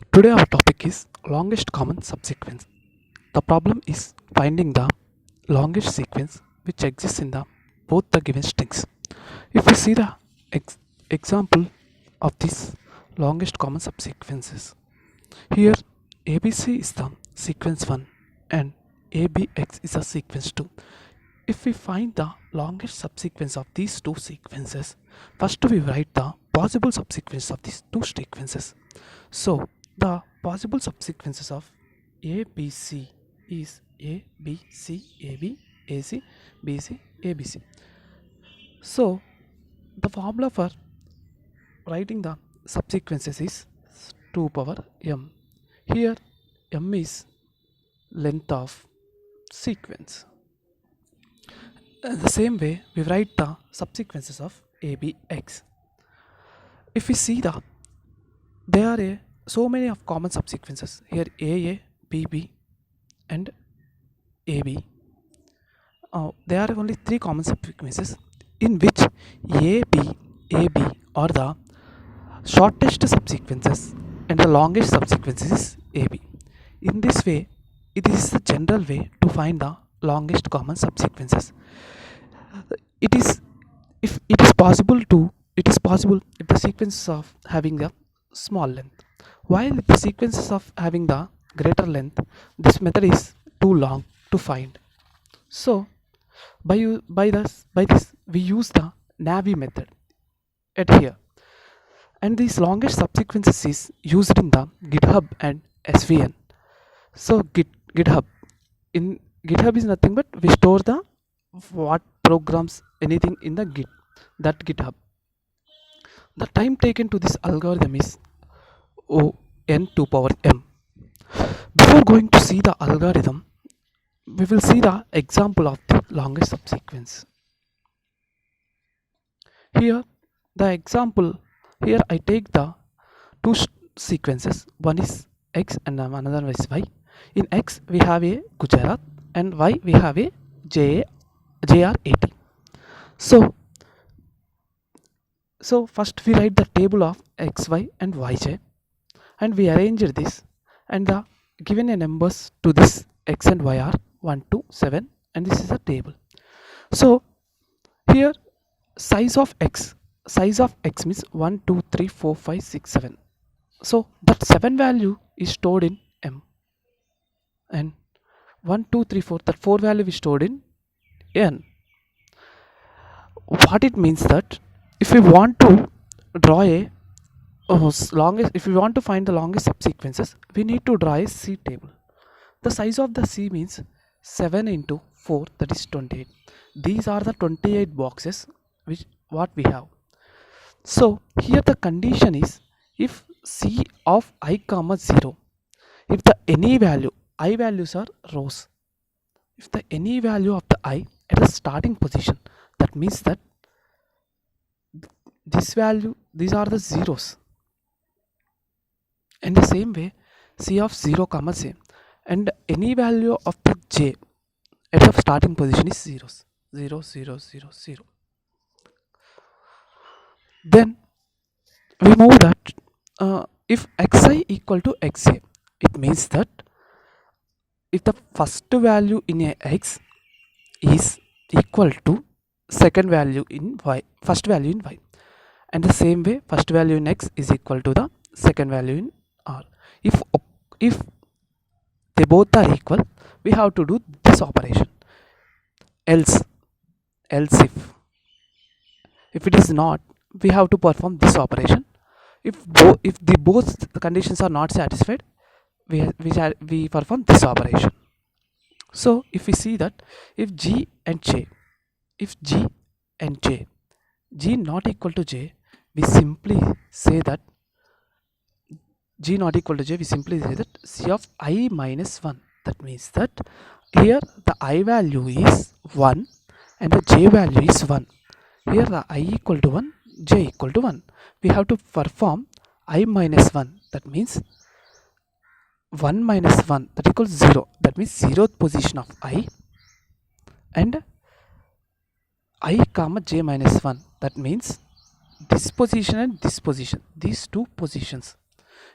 Today our topic is longest common subsequence. The problem is finding the longest sequence which exists in the both the given strings. If we see the example of this longest common subsequences, here ABC is the sequence 1 and ABX is a sequence 2. If we find the longest subsequence of these two sequences, first we write the possible subsequence of these two sequences. So the possible subsequences of ABC is A, B, C, A, B, A, C, B, C, A, B, C. So the formula for writing the subsequences is 2 power m. Here m is length of sequence. The same way we write the subsequences of ABX. If we see there are so many of common subsequences here AA, BB and AB. There are only 3 common subsequences in which AB, AB are the shortest subsequences and the longest subsequences is AB. In this way, it is the general way to find the longest common subsequences. It is if it is possible if the sequences of having a small length, while if the sequences of having the greater length, this method is too long to find. So by this we use the Navi method at here, and these longest subsequences is used in the GitHub and SVN. So GitHub, in GitHub is nothing but we store the what programs anything in the GitHub. The time taken to this algorithm is n to power m. Before going to see the algorithm, we will see the example of the longest subsequence. Here the example, here I take the two sequences, one is x and another is y. In x we have a Gujarat and y we have a JR80. So first we write the table of xy and yj and we arrange this, and the given a numbers to this x and y are 1 to 7, and this is a table. So here size of x means 1 2 3 4 5 6 7. So that 7 value is stored in m, and 1 2 3 4, that 4 value is stored in n. What it means that if we want to draw if we want to find the longest subsequences, we need to draw a C table. The size of the C means 7 into 4, that is 28. These are the 28 boxes which what we have. So here the condition is if C of I comma 0, if the any value, I values are rows, if the any value of the I at the starting position, that means that this value, these are the zeros. In the same way, C of 0 comma j, and any value of the j at the starting position is zeros, 0 0 0 0. Then we move that if xi equal to xj, it means that if the first value in a x is equal to second value in y, first value in y, and the same way first value in x is equal to the second value in r. If they both are equal, we have to do this operation. Else if it is not, we have to perform this operation. If both the conditions are not satisfied, we perform this operation. So if we see that if g and g not equal to j, we simply say that g not equal to j, we simply say that c of I minus 1. That means that here the I value is 1 and the j value is 1. Here the I equal to 1, j equal to 1. We have to perform I minus 1. That means 1 minus 1, that equals 0. That means 0th position of I, and I comma j minus 1. That means this position and this position, these two positions.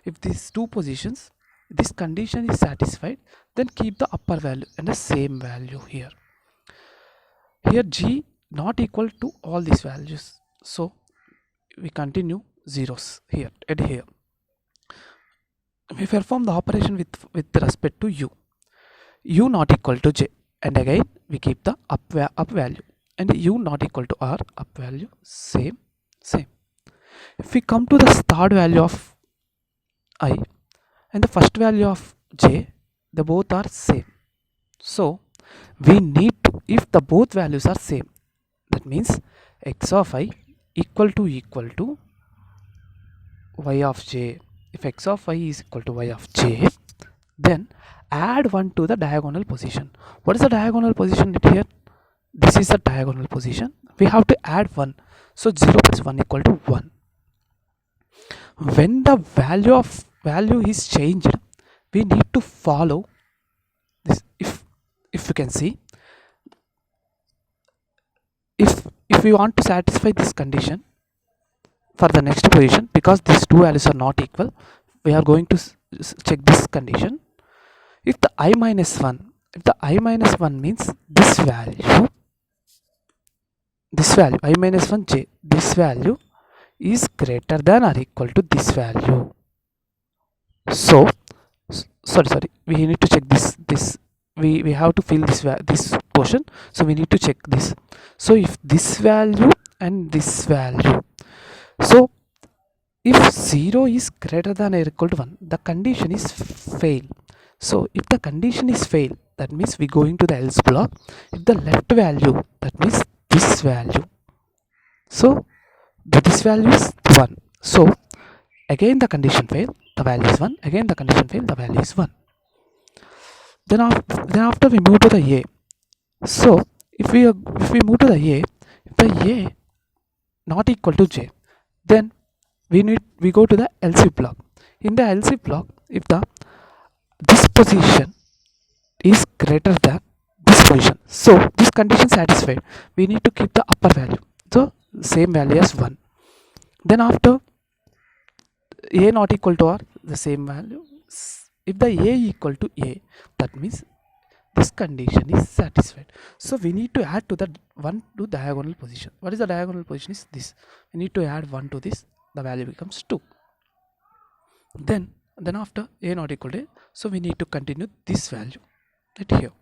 if these two positions, this condition is satisfied, then keep the upper value and the same value here. Here G not equal to all these values, so we continue zeros here and here. We perform the operation with respect to u not equal to j, and again we keep the up value, and u not equal to r, up value same. If we come to the third value of I and the first value of j, the both are same, so we need to, if the both values are same, that means x of I equal to y of j. If x of y is equal to y of j, then add 1 to the diagonal position. What is the diagonal position here? This is the diagonal position. We have to add 1. So 0 plus 1 equal to 1. When the value is changed, we need to follow this. If you can see, if we want to satisfy this condition for the next position, because these two values are not equal, we are going to check this condition. If the I minus 1 means this value I minus 1 j, this value is greater than or equal to this value. So sorry, we need to check this we have to fill this portion, so we need to check this. So if this value and this value, so if 0 is greater than or equal to 1, the condition is fail. So if the condition is fail, that means we going to the else block. If the left value, that means this value, so this value is 1, so again the condition fail, the value is 1, again the condition fail, the value is 1. Then after we move to the A. So if we move to the A, if the A not equal to j, then we go to the else if block. In the else if block, if this position is greater than this position, so this condition satisfied, we need to keep the upper value, so same value as 1. Then after A not equal to R, the same value. If the A equal to A, that means this condition is satisfied. So we need to add to the 1 to diagonal position. What is the diagonal position? Is this. We need to add 1 to this, the value becomes 2. Then after A not equal to A, so we need to continue this value right here.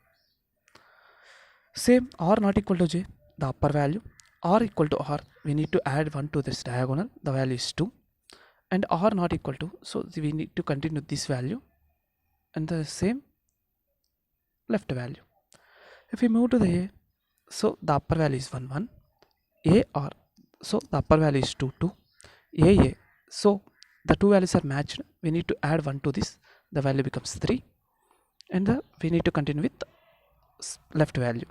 Same, R not equal to J, the upper value. R equal to R, we need to add 1 to this diagonal, the value is 2. And R not equal to, so we need to continue this value and the same left value. If we move to the A, so the upper value is 1 1, A R, so the upper value is 2 2, A, so the two values are matched, we need to add 1 to this, the value becomes 3, and we need to continue with left value.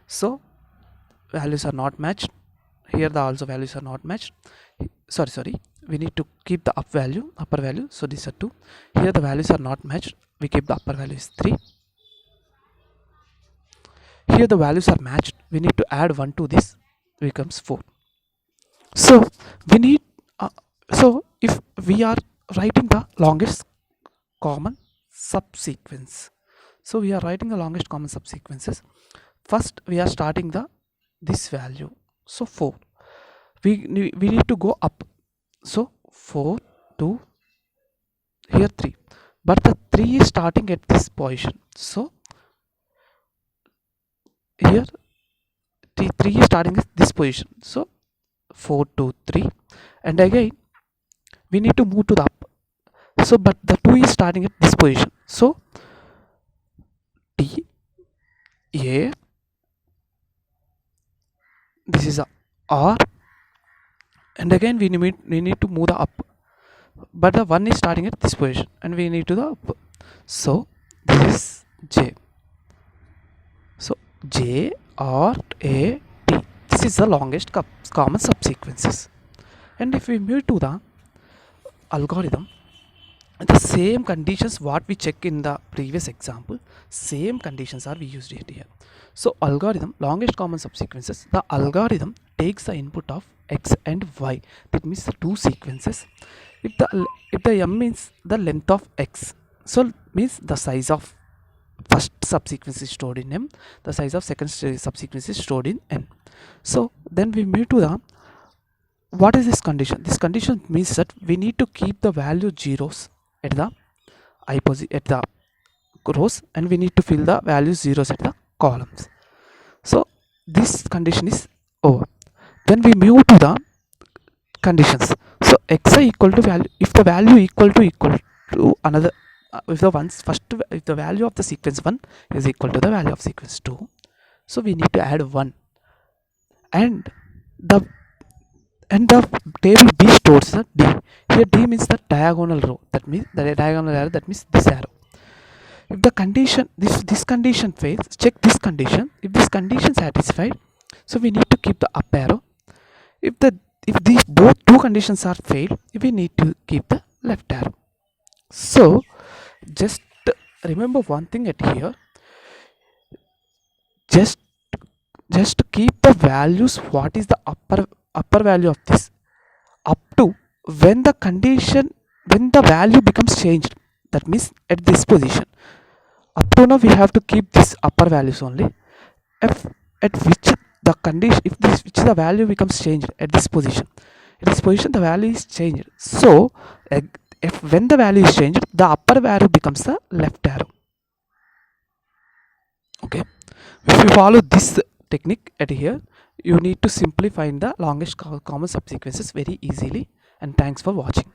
So values are not matched, here the also values are not matched. Sorry, we need to keep the upper value, so these are 2. Here the values are not matched, we keep the upper value is 3. Here the values are matched, we need to add 1 to this, becomes 4. So we need so if we are writing the longest common subsequence, so we are writing the longest common subsequences. First we are starting this value, so 4. We need to go up, so 4 2, here 3, but the 3 is starting at this position, so here 3 is starting at this position, so 4 2 3, and again we need to move to the up, so but the 2 is starting at this position, so T A, this is a R, and again we need to move the up, but the 1 is starting at this position and we need to the up, so this is J, so J R A T, this is the longest common subsequences. And if we move to the algorithm, the same conditions what we check in the previous example, same conditions are we used here. So algorithm, longest common subsequences, the algorithm takes the input of x and y, that means the two sequences, if the m means the length of x, so means the size of first subsequence is stored in m, the size of second subsequence is stored in n. So then we move to the, what is this condition? This condition means that we need to keep the value zeros at the at the rows, and we need to fill the value zeros at the columns. So this condition is over. Then we move to the conditions. So xi equal to value, if the value equal to another, if the value of the sequence 1 is equal to the value of sequence 2, so we need to add 1, and the table B stores the D. Here D means the diagonal row, that means the diagonal arrow, that means this arrow. If the condition, this condition fails, check this condition. If this condition satisfied, so we need to keep the up arrow. If these both two conditions are failed, we need to keep the left arrow. So just remember one thing at here, just keep the values, what is the upper value of this, up to when the condition, when the value becomes changed, that means at this position. Up to now we have to keep this upper values only. If at which the condition, if this which the value becomes changed at this position, the value is changed. So if when the value is changed, the upper arrow becomes the left arrow. Okay, if you follow this technique at here, you need to simply find the longest common subsequences very easily. And thanks for watching.